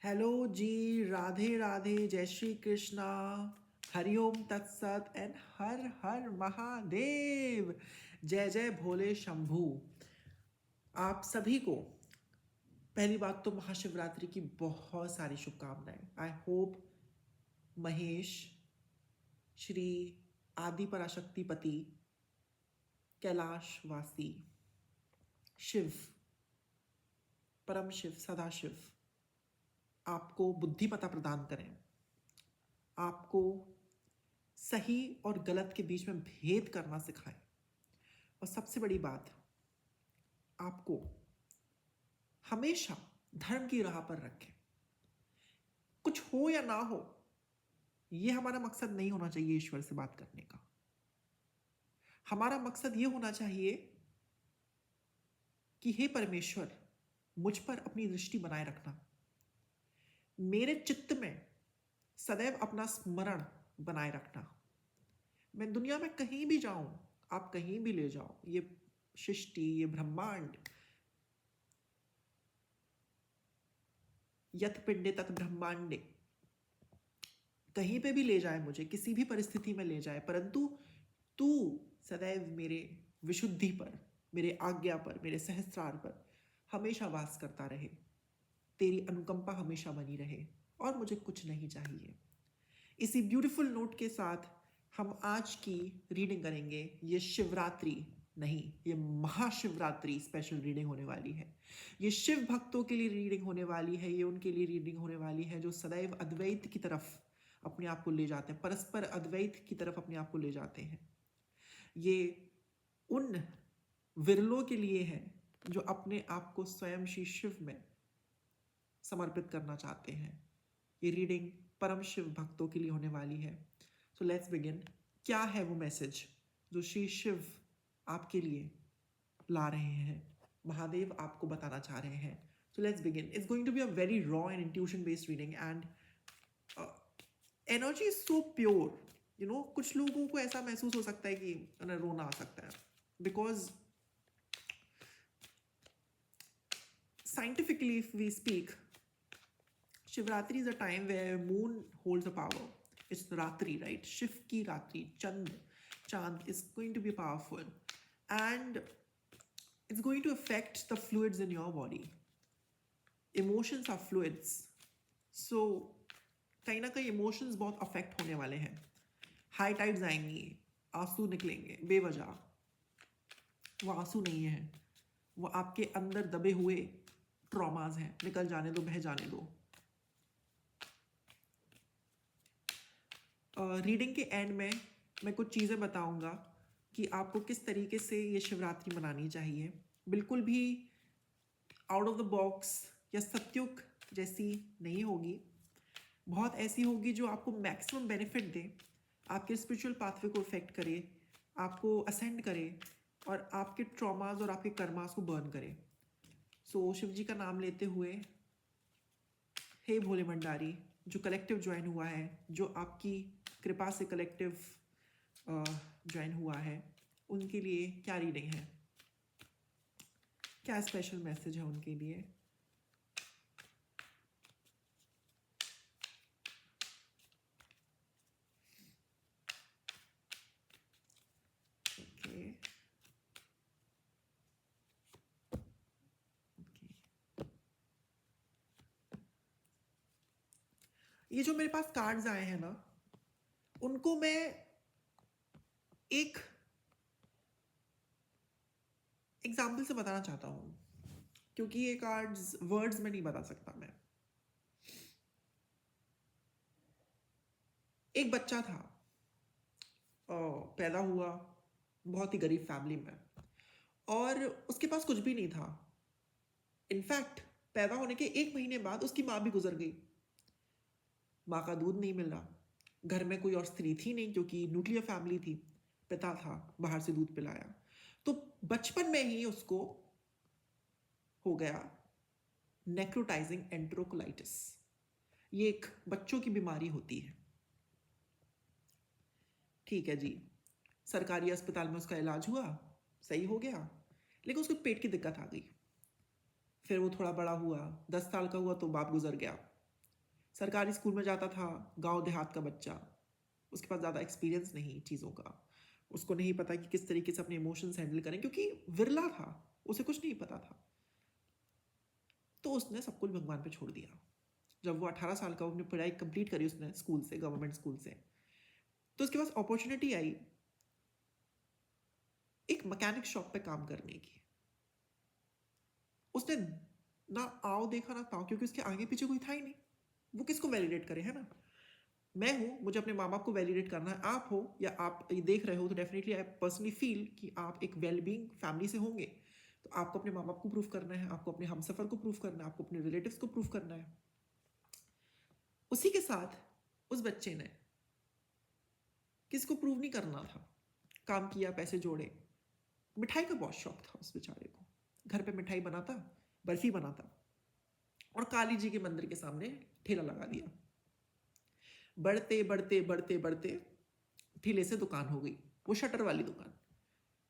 Hello जी, राधे राधे, जय श्री कृष्णा, हरिओम तत्सत and हर हर महादेव। जय जय भोले शंभू। आप सभी को पहली बात तो महाशिवरात्रि की बहुत सारी शुभकामनाएं। आई होप महेश, श्री आदि पराशक्तिपति, कैलाशवासी, शिव, परम शिव, सदाशिव आपको बुद्धिमता प्रदान करें, आपको सही और गलत के बीच में भेद करना सिखाएं, और सबसे बड़ी बात, आपको हमेशा धर्म की राह पर रखें। कुछ हो या ना हो, यह हमारा मकसद नहीं होना चाहिए ईश्वर से बात करने का। हमारा मकसद यह होना चाहिए कि हे परमेश्वर, मुझ पर अपनी दृष्टि बनाए रखना, मेरे चित्त में सदैव अपना स्मरण बनाए रखना। मैं दुनिया में कहीं भी जाऊं, आप कहीं भी ले जाओ, ये सृष्टि, ये ब्रह्मांड, यत पिंडे तत् ब्रह्मांडे, कहीं पे भी ले जाए, मुझे किसी भी परिस्थिति में ले जाए, परंतु तू सदैव मेरे विशुद्धि पर, मेरे आज्ञा पर, मेरे सहस्त्रार पर हमेशा वास करता रहे। तेरी अनुकंपा हमेशा बनी रहे और मुझे कुछ नहीं चाहिए। इसी ब्यूटीफुल नोट के साथ हम आज की रीडिंग करेंगे। ये शिवरात्रि नहीं, ये महाशिवरात्रि स्पेशल रीडिंग होने वाली है। ये शिव भक्तों के लिए रीडिंग होने वाली है। ये उनके लिए रीडिंग होने वाली है जो सदैव अद्वैत की तरफ अपने आप को ले जाते हैं, परस्पर अद्वैत की तरफ अपने आप को ले जाते हैं। ये उन विरलों के लिए है जो अपने आप को स्वयं श्री शिव में समर्पित करना चाहते हैं। ये रीडिंग परम शिव भक्तों के लिए होने वाली है। सो लेट्स बिगिन। क्या है वो मैसेज जो श्री शिव आपके लिए ला रहे हैं, महादेव आपको बताना चाह रहे हैं? So let's begin. It's going to be a very raw and intuition based reading and energy is so pure. You know, कुछ लोगों को ऐसा महसूस हो सकता है कि उन्हें रोना आ सकता है, because scientifically if we speak, Shivratri is a time where moon holds a power. It's ratri, right? Shiv की रात्रि, चांद is going to be powerful and it's going to affect the fluids in your body. Emotions are fluids, so कहीं ना कहीं emotions बहुत affect होने वाले हैं। हाई टाइड्स आएंगी, आंसू निकलेंगे बेवजह। वो आंसू नहीं है, वो आपके अंदर दबे हुए ट्रॉमाज हैं। निकल जाने दो, बह जाने दो। रीडिंग के एंड में मैं कुछ चीज़ें बताऊंगा कि आपको किस तरीके से ये शिवरात्रि मनानी चाहिए। बिल्कुल भी आउट ऑफ द बॉक्स या सत्युग जैसी नहीं होगी, बहुत ऐसी होगी जो आपको मैक्सिमम बेनिफिट दे, आपके स्पिरिचुअल पाथवे को इफेक्ट करे, आपको असेंड करे और आपके ट्रॉमास और आपके कर्मास को बर्न करे। सो शिव जी का नाम लेते हुए, हे भोले भंडारी, जो कलेक्टिव ज्वाइन हुआ है, जो आपकी कृपा से कलेक्टिव ज्वाइन हुआ है, उनके लिए क्या रीडिंग है, क्या स्पेशल मैसेज है उनके लिए? ओके, ये जो मेरे पास कार्ड्स आए हैं ना, उनको मैं एक एग्जाम्पल से बताना चाहता हूँ, क्योंकि ये कार्ड्स वर्ड्स में नहीं बता सकता मैं। एक बच्चा था, पैदा हुआ बहुत ही गरीब फैमिली में, और उसके पास कुछ भी नहीं था। इनफैक्ट पैदा होने के 1 महीने बाद उसकी माँ भी गुजर गई। माँ का दूध नहीं मिल रहा, घर में कोई और स्त्री थी नहीं क्योंकि न्यूक्लियर फैमिली थी, पिता था, बाहर से दूध पिलाया। तो बचपन में ही उसको हो गया नेक्रोटाइजिंग एंटेरोकोलाइटिस। ये एक बच्चों की बीमारी होती है। ठीक है जी, सरकारी अस्पताल में उसका इलाज हुआ, सही हो गया, लेकिन उसको पेट की दिक्कत आ गई। फिर वो थोड़ा बड़ा हुआ, 10 साल का हुआ तो बाप गुजर गया। सरकारी स्कूल में जाता था, गांव देहात का बच्चा, उसके पास ज़्यादा एक्सपीरियंस नहीं चीज़ों का, उसको नहीं पता कि किस तरीके से अपने इमोशंस हैंडल करें, क्योंकि विरला था, उसे कुछ नहीं पता था। तो उसने सब कुछ भगवान पे छोड़ दिया। जब वो 18 साल का, उसने पढ़ाई कंप्लीट करी उसने स्कूल से, गवर्नमेंट स्कूल से, तो उसके पास अपॉर्चुनिटी आई एक मैकेनिक शॉप पे काम करने की। उसने ना आओ देखा ना ताओ, क्योंकि उसके आगे पीछे कोई था ही नहीं। वो किसको वैलिडेट करे, है ना? मैं हूँ, मुझे अपने माँ बाप को वैलिडेट करना है। आप हो या आप ये देख रहे हो, तो डेफिनेटली आई पर्सनली फील कि आप एक वेल बीइंग फैमिली से होंगे। तो आपको अपने माँ बाप को प्रूफ करना है, आपको अपने हमसफ़र को प्रूफ करना है, आपको अपने रिलेटिव्स को प्रूफ करना है। उसी के साथ उस बच्चे ने किसको प्रूव नहीं करना था, काम किया, पैसे जोड़े। मिठाई का बहुत शौक था उस बेचारे को, घर पे मिठाई बनाता, बर्फी बनाता, और काली जी के मंदिर के सामने ठेला लगा दिया। बढ़ते बढ़ते बढ़ते बढ़ते ठेले से दुकान हो गई, वो शटर वाली दुकान।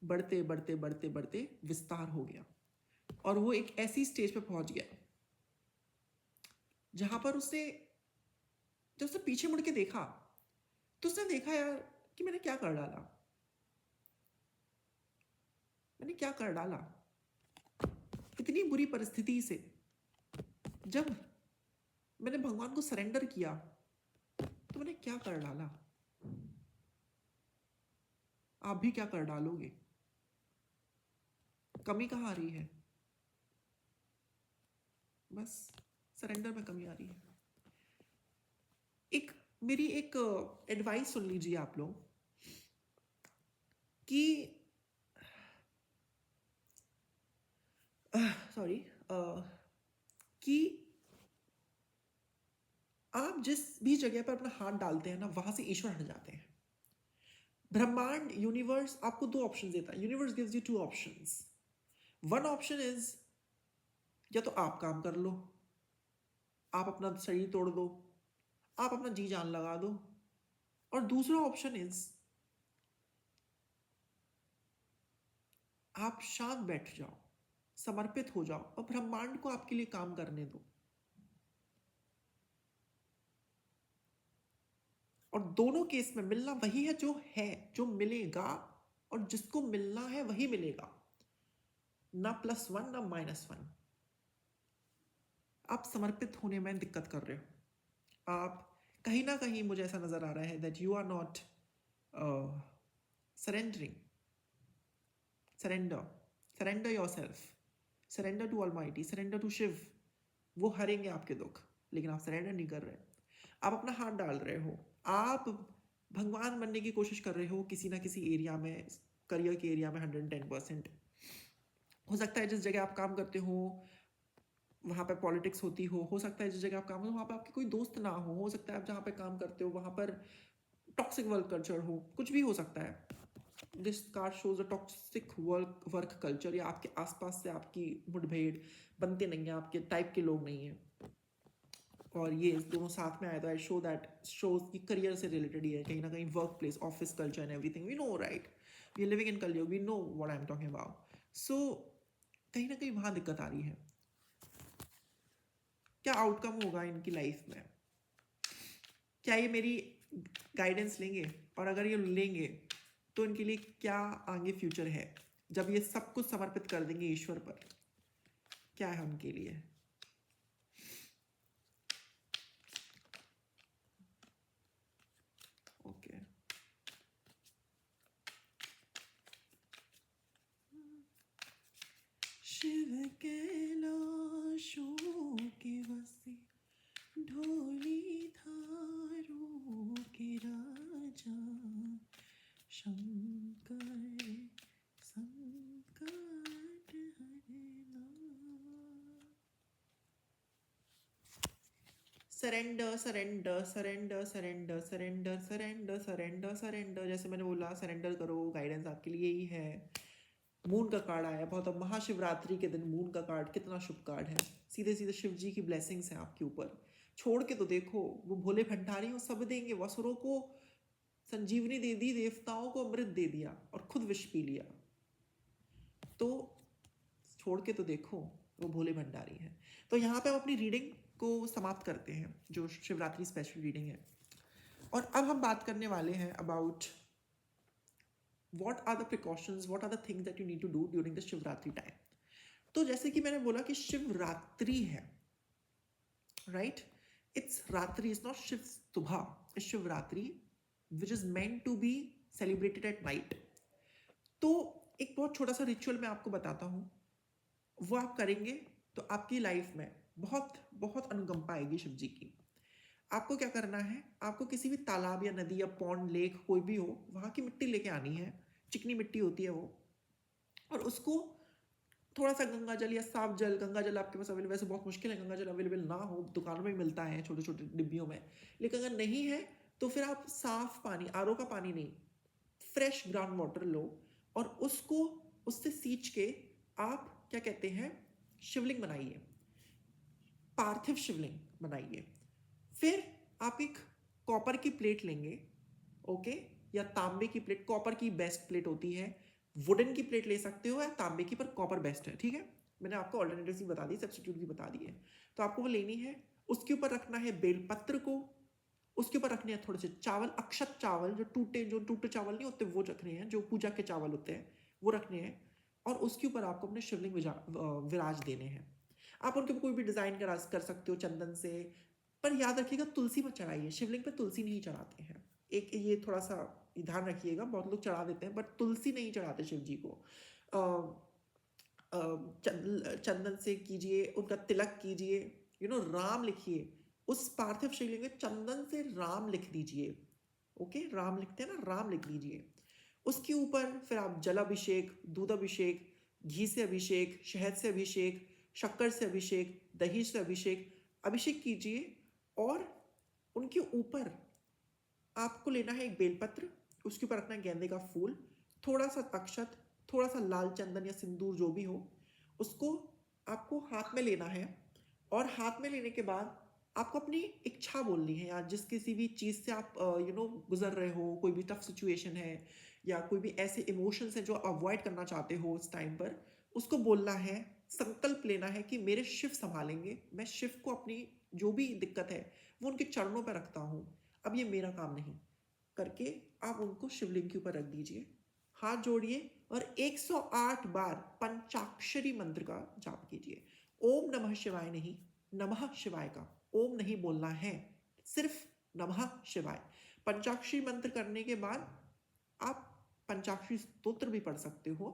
बढ़ते बढ़ते बढ़ते बढ़ते विस्तार हो गया, और वो एक ऐसी स्टेज पे पहुंच गया जहां पर उसने, जब उसने पीछे मुड़ के देखा, तो उसने देखा यार कि मैंने क्या कर डाला, मैंने क्या कर डाला। इतनी बुरी परिस्थिति से जब मैंने भगवान को सरेंडर किया, तो मैंने क्या कर डाला। आप भी क्या कर डालोगे? कमी कहाँ आ रही है? बस सरेंडर में कमी आ रही है। मेरी एक एडवाइस सुन लीजिए आप लोग, कि सॉरी, कि आप जिस भी जगह पर अपना हाथ डालते हैं ना, वहां से ईश्वर हट जाते हैं। ब्रह्मांड, यूनिवर्स आपको दो ऑप्शन देता है। Universe gives you two options. One option is, या तो आप काम कर लो, आप अपना शरीर तोड़ दो, आप अपना जी जान लगा दो, और दूसरा ऑप्शन इज आप शांत बैठ जाओ, समर्पित हो जाओ, और ब्रह्मांड को आपके लिए काम करने दो। और दोनों केस में मिलना वही है जो मिलेगा, और जिसको मिलना है वही मिलेगा, ना +1 ना -1। आप समर्पित होने में दिक्कत कर रहे हो। आप कहीं ना कहीं, मुझे ऐसा नजर आ रहा है that you are not surrendering. Surrender yourself, surrender to almighty, surrender to Shiva. वो हरेंगे आपके दुख, लेकिन आप सरेंडर नहीं कर रहे। आप अपना हाथ डाल रहे हो, आप भगवान बनने की कोशिश कर रहे हो किसी ना किसी एरिया में, करियर के एरिया में 110%। हो सकता है जिस जगह आप काम करते हो वहाँ पे पॉलिटिक्स होती हो सकता है जिस जगह आप काम करते हो वहाँ पे आपके कोई दोस्त ना हो सकता है आप जहाँ पे काम करते हो वहाँ पर टॉक्सिक वर्क कल्चर हो, कुछ भी हो सकता है। This card shows a toxic work culture, या आपके आसपास से आपकी मुठभेड़ बनते नहीं है, आपके टाइप के लोग नहीं हैं, और ये दोनों साथ में आया था। शो दैट शोज की करियर से रिलेटेड ही है कहीं ना कहीं, work place, office culture and everything, we know right, we are living in Kalyug, we know what I am talking about. So कहीं ना कहीं वहाँ दिक्कत आ रही है। क्या आउटकम होगा इनकी लाइफ में? क्या ये मेरी गाइडेंस लेंगे? और अगर ये लेंगे तो इनके लिए क्या आगे फ्यूचर है जब ये सब कुछ समर्पित कर देंगे ईश्वर पर? क्या है उनके लिए? ओके, शिव कैलाशों के वसी, ढोली धारों के राजा, शंकर संकट हरना। Surrender surrender surrender surrender surrender surrender surrender surrender, जैसे मैंने बोला सरेंडर करो, गाइडेंस आपके लिए ही है। मून का कार्ड आया बहुत, अब महाशिवरात्रि के दिन मून का कार्ड कितना शुभ कार्ड है। सीधे सीधे शिव जी की ब्लेसिंग्स हैं आपके ऊपर। छोड़ के तो देखो, वो भोले भंडारी हो, सब देंगे। वसुरों को संजीवनी दे दी, देवताओं को अमृत दे दिया, और खुद विष पी लिया। तो छोड़ के तो देखो, वो भोले भंडारी है। तो यहाँ पे हम अपनी रीडिंग को समाप्त करते हैं, जो शिवरात्रि स्पेशल रीडिंग है। और अब हम बात करने वाले हैं about what are the precautions, what are the things that you need to do during the Shivratri time. तो जैसे कि मैंने बोला कि शिवरात्रि है, right, it's ratri, it's not Shiva subah, it's Shivratri which is meant to be celebrated at night. तो एक बहुत छोटा सा रिचुअल मैं आपको बताता हूँ, वो आप करेंगे तो आपकी लाइफ में बहुत बहुत अनुकंपा आएगी शिव जी की। आपको क्या करना है, आपको किसी भी तालाब या नदी या पॉन्ड, लेक, कोई भी हो, वहाँ की मिट्टी लेके आनी है, चिकनी मिट्टी होती है वो, और उसको थोड़ा सा गंगा जल या साफ जल, गंगा जल आपके पास अवेलेबल, वैसे बहुत मुश्किल है गंगा जल अवेलेबल ना हो, दुकानों में मिलता है छोटे छोटे डिब्बियों में, लेकिन अगर नहीं है तो फिर आप साफ पानी, आरओ का पानी नहीं, फ्रेश ग्राउंड वाटर लो और उसको, उससे सींच के आप क्या कहते हैं, शिवलिंग बनाइए, पार्थिव शिवलिंग बनाइए। फिर आप एक कॉपर की प्लेट लेंगे, ओके, या तांबे की प्लेट, कॉपर की बेस्ट प्लेट होती है, वुडन की प्लेट ले सकते हो या तांबे की, पर कॉपर बेस्ट है, ठीक है। मैंने आपको ऑल्टरनेटिव्स भी बता दी, सब्स्टिट्यूट भी बता दिए। तो आपको वो लेनी है, उसके ऊपर रखना है बेलपत्र को, उसके ऊपर रखने हैं थोड़े से चावल, अक्षत चावल, जो टूटे चावल नहीं होते वो रखने हैं, जो पूजा के चावल होते हैं वो रखने हैं, और उसके ऊपर आपको अपने शिवलिंग विराज देने हैं। आप उनके ऊपर कोई भी डिजाइन कर सकते हो चंदन से, पर याद रखिएगा तुलसी मत चढ़ाइए, शिवलिंग पे तुलसी नहीं चढ़ाते हैं, एक ये थोड़ा सा ध्यान रखिएगा, बहुत लोग चढ़ा देते हैं बट तुलसी नहीं चढ़ाते शिव जी को। चंदन से कीजिए, उनका तिलक कीजिए, राम लिखिए, उस पार्थिव शिवलिंग में चंदन से राम लिख दीजिए, ओके, राम लिखते हैं ना, राम लिख दीजिए। उसके ऊपर फिर आप जलाभिषेक, दूध अभिषेक, घी से अभिषेक, शहद से अभिषेक, शक्कर से अभिषेक, दही से अभिषेक कीजिए। और उनके ऊपर आपको लेना है एक बेलपत्र, उसके ऊपर रखना है गेंदे का फूल, थोड़ा सा अक्षत, थोड़ा सा लाल चंदन या सिंदूर जो भी हो, उसको आपको हाथ में लेना है। और हाथ में लेने के बाद आपको अपनी इच्छा बोलनी है, या जिस किसी भी चीज़ से आप गुजर रहे हो, कोई भी टफ सिचुएशन है या कोई भी ऐसे इमोशंस हैं जो अवॉइड करना चाहते हो उस टाइम पर, उसको बोलना है, संकल्प लेना है कि मेरे शिव संभालेंगे, मैं शिव को अपनी जो भी दिक्कत है वो उनके चरणों पर रखता हूँ, अब ये मेरा काम नहीं, करके आप उनको शिवलिंग के ऊपर रख दीजिए, हाथ जोड़िए और 108 बार पंचाक्षरी मंत्र का जाप कीजिए। ओम नमः शिवाय नहीं, नमः शिवाय का ओम नहीं बोलना है, सिर्फ नमः शिवाय। पंचाक्षरी मंत्र करने के बाद आप पंचाक्षरी स्तोत्र भी पढ़ सकते हो,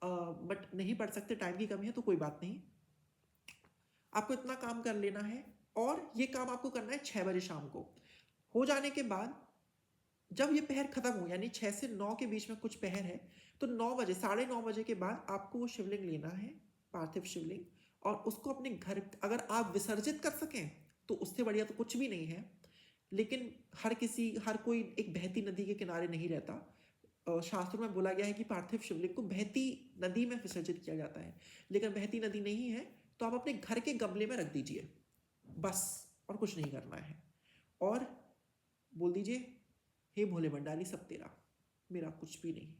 बट नहीं पढ़ सकते, टाइम की कमी है तो कोई बात नहीं। आपको इतना काम कर लेना है और ये काम आपको करना है 6 बजे शाम को। हो जाने के बाद जब ये पहर खत्म हो, यानी 6 से 9 के बीच में कुछ पहर है, तो 9 बजे, 9:30 बजे के बाद आपको वो शिवलिंग लेना है, पार्थिव शिवलिंग, और उसको अपने घर, अगर आप विसर्जित कर सकें तो उससे बढ़िया तो कुछ भी नहीं है, लेकिन हर कोई एक बहती नदी के किनारे नहीं रहता। शास्त्रों में बोला गया है कि पार्थिव शिवलिंग को बहती नदी में विसर्जित किया जाता है, लेकिन बहती नदी नहीं है तो आप अपने घर के गमले में रख दीजिए बस, और कुछ नहीं करना है। और बोल दीजिए, हे भोले भंडारी सब तेरा, मेरा कुछ भी नहीं,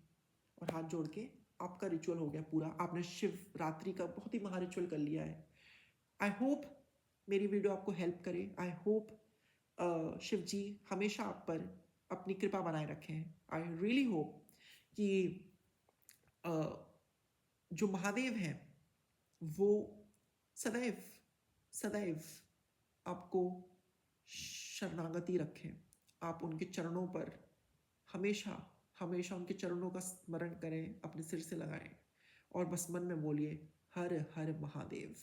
और हाथ जोड़ के आपका रिचुअल हो गया पूरा, आपने शिवरात्रि का बहुत ही महा रिचुअल कर लिया है। आई होप मेरी वीडियो आपको हेल्प करे, आई होप शिव जी हमेशा आप पर अपनी कृपा बनाए रखें। आई रियली होप कि जो महादेव हैं वो सदैव सदैव आपको शरणागति रखें, आप उनके चरणों पर हमेशा हमेशा उनके चरणों का स्मरण करें, अपने सिर से लगाएं और बस मन में बोलिए हर हर महादेव।